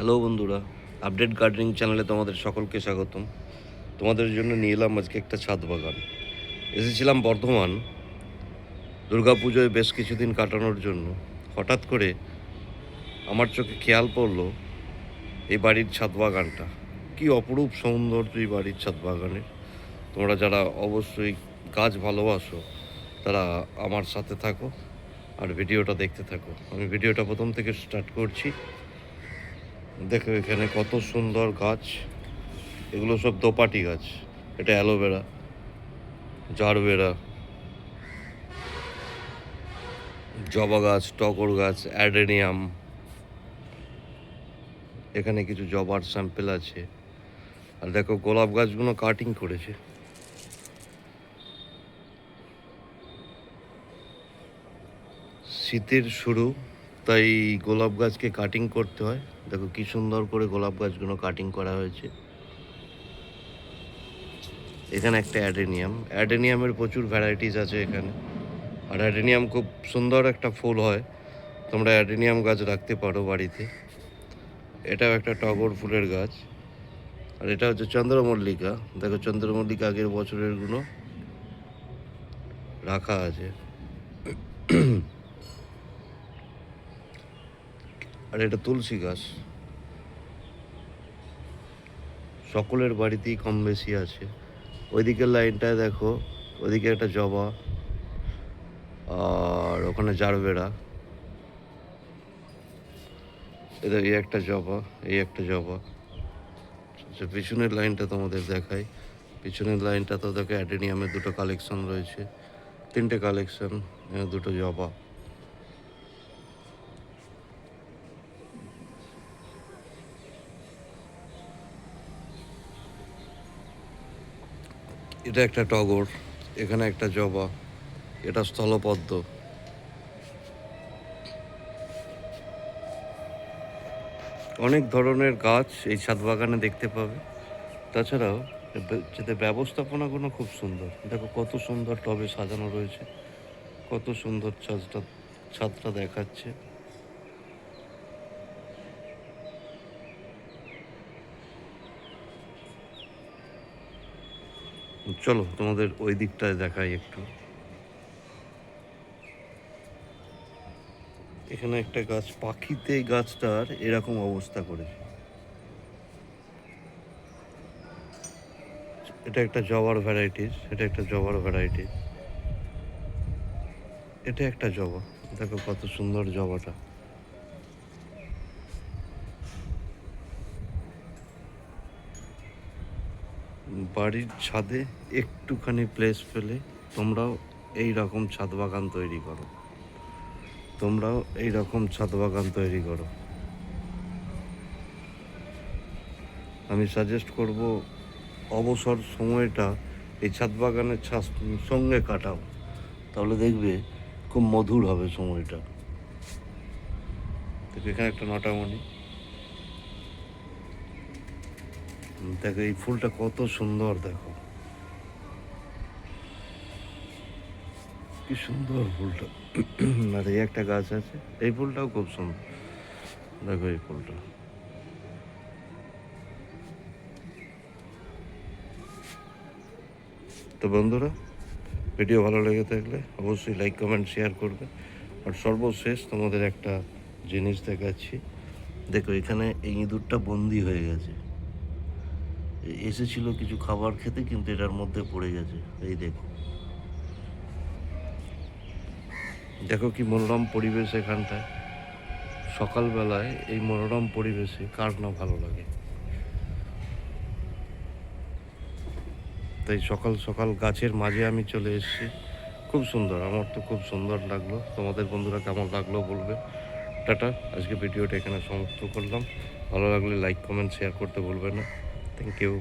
Hello বন্ধুরা, update gardening চ্যানেলে তোমাদের সকলকে স্বাগতম। তোমাদের জন্য নিয়ে এলাম আজকে একটা ছাদ বাগান। এসেছিলাম বর্ধমান দুর্গাপুজোয় বেশ কিছুদিন কাটানোর জন্য। হঠাৎ করে আমার চোখে খেয়াল পড়লো এই বাড়ির ছাদ বাগানটা। কী অপরূপ সৌন্দর্য এই বাড়ির ছাদ বাগানের। তোমরা যারা অবশ্যই গাছ ভালোবাসো তারা আমার সাথে থাকো আর ভিডিওটা দেখতে থাকো। আমি ভিডিওটা প্রথম থেকে স্টার্ট করছি। দেখো এখানে কত সুন্দর গাছ, এগুলো সব দোপাটি গাছ। এটা অ্যালোভেরা, জারবেরা, জবা গাছ, টগর গাছ, অ্যাডেনিয়াম। এখানে কিছু জবার স্যাম্পেল আছে। আর দেখো গোলাপ গাছগুলো কাটিং করেছে। শীতের শুরু, তাই গোলাপ গাছকে কাটিং করতে হয়। দেখো কি সুন্দর করে গোলাপ গাছগুলো কাটিং করা হয়েছে। এখানে একটা অ্যাডেনিয়ামের প্রচুর ভ্যারাইটিস আছে এখানে। আর অ্যাডেনিয়াম খুব সুন্দর একটা ফুল হয়। তোমরা অ্যাডেনিয়াম গাছ রাখতে পারো বাড়িতে। এটাও একটা টগর ফুলের গাছ। আর এটা হচ্ছে চন্দ্রমল্লিকা। দেখো চন্দ্রমল্লিকা আগের বছরেরগুলো রাখা আছে। আর এটা তুলসী গাছ। সকলের বাড়িতেই কম বেশি আছে। ওইদিকের লাইনটায় দেখো, ওইদিকে একটা জবা, আর ওখানে জারবেরা। এই একটা জবা, এই একটা জবা। আচ্ছা, পিছনের লাইনটা তোমাদের দেখাই। পিছনের লাইনটা তো দেখো অ্যাডেনিয়ামের দুটো কালেকশন রয়েছে, তিনটে কালেকশন, দুটো জবা। এটা একটা টগর, এখানে একটা জবা, এটা স্থলপদ্ম। অনেক ধরনের গাছ এই ছাদ বাগানে দেখতে পাবে। তাছাড়াও যাতে ব্যবস্থাপনাগুলো খুব সুন্দর। দেখো কত সুন্দর টবে সাজানো রয়েছে, কত সুন্দর ছাদটা দেখাচ্ছে। চলো তোমাদের ওই দিকটায় দেখাই একটু। এখানে একটা গাছ, পাখিতে গাছটার এরকম অবস্থা করেছে। এটা একটা জবার ভ্যারাইটিস, এটা একটা জবার ভ্যারাইটিস, এটা একটা জবা। দেখো কত সুন্দর জবাটা। বাড়ির ছাদে একটুখানি প্লেস পেলে তোমরাও এই রকম ছাদ বাগান তৈরি করো। তোমরাও এই রকম ছাদ বাগান তৈরি করো। আমি সাজেস্ট করব অবসর সময়টা এই ছাদ বাগানের সঙ্গে কাটাও, তাহলে দেখবে খুব মধুর হবে সময়টা। দেখো এখানে একটা নটামণি। দেখো এই ফুলটা কত সুন্দর, দেখো কি সুন্দর ফুলটা। আর এই একটা গাছ আছে, এই ফুলটাও খুব সুন্দর। দেখো এই ফুলটা। তো বন্ধুরা, ভিডিও ভালো লেগে থাকলে অবশ্যই লাইক কমেন্ট শেয়ার করবে। আর সর্বশেষ তোমাদের একটা জিনিস দেখাচ্ছি। দেখো এখানে এই ইঁদুরটা বন্দি হয়ে গেছে। এসেছিল কিছু খাবার খেতে, কিন্তু এটার মধ্যে পড়ে গেছে। এই দেখো, দেখো কি মনোরম পরিবেশ এখানটায়। সকালবেলায় এই মনোরম পরিবেশে কার না ভালো লাগে। তাই সকাল সকাল গাছের মাঝে আমি চলে এসেছি। খুব সুন্দর, আমার তো খুব সুন্দর লাগলো। তোমাদের বন্ধুরা কেমন লাগলো বলবে। টাটা, আজকে ভিডিওটা এখানে সমাপ্ত করলাম। ভালো লাগলে লাইক কমেন্ট শেয়ার করতে ভুলবে না। Thank you.